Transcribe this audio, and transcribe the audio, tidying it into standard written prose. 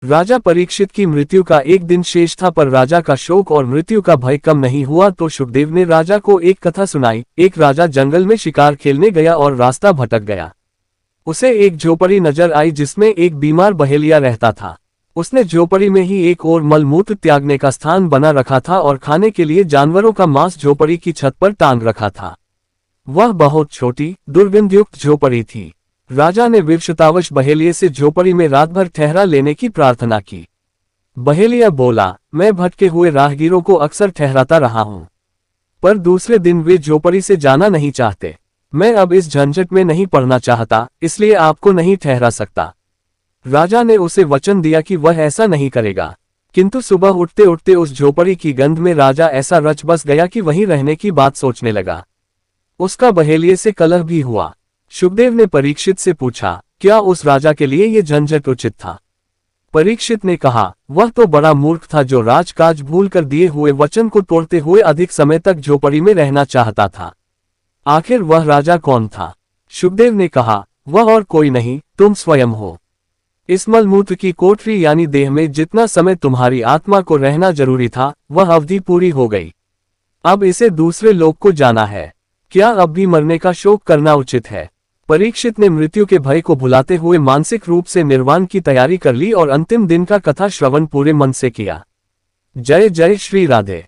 राजा परीक्षित की मृत्यु का एक दिन शेष था, पर राजा का शोक और मृत्यु का भय कम नहीं हुआ तो शुकदेव ने राजा को एक कथा सुनाई। एक राजा जंगल में शिकार खेलने गया और रास्ता भटक गया। उसे एक झोपड़ी नजर आई जिसमें एक बीमार बहेलिया रहता था। उसने झोपड़ी में ही एक और मलमूत्र त्यागने का स्थान बना रखा था और खाने के लिए जानवरों का मांस झोपड़ी की छत पर टांग रखा था। वह बहुत छोटी दुर्गंधयुक्त झोपड़ी थी। राजा ने विवशतावश बहेलिये से झोपड़ी में रात भर ठहरा लेने की प्रार्थना की। बहेलिया बोला, मैं भटके हुए राहगीरों को अक्सर ठहराता रहा हूं, पर दूसरे दिन वे झोपड़ी से जाना नहीं चाहते। मैं अब इस झंझट में नहीं पड़ना चाहता, इसलिए आपको नहीं ठहरा सकता। राजा ने उसे वचन दिया कि वह ऐसा नहीं करेगा, किंतु सुबह उठते उठते उस झोपड़ी की गंध में राजा ऐसा रच बस गया कि वहीं रहने की बात सोचने लगा। उसका बहेलिये से कलह भी हुआ। शुकदेव ने परीक्षित से पूछा, क्या उस राजा के लिए ये झंझट उचित था? परीक्षित ने कहा, वह तो बड़ा मूर्ख था जो राजकाज भूलकर दिए हुए वचन को तोड़ते हुए अधिक समय तक झोपड़ी में रहना चाहता था। आखिर वह राजा कौन था? शुकदेव ने कहा, वह और कोई नहीं, तुम स्वयं हो। इस मलमूत्र की कोठरी यानी देह में जितना समय तुम्हारी आत्मा को रहना जरूरी था, वह अवधि पूरी हो गई। अब इसे दूसरे लोक को जाना है। क्या अब भी मरने का शोक करना उचित है? परीक्षित ने मृत्यु के भय को भुलाते हुए मानसिक रूप से निर्वाण की तैयारी कर ली और अंतिम दिन का कथा श्रवण पूरे मन से किया। जय जय श्री राधे।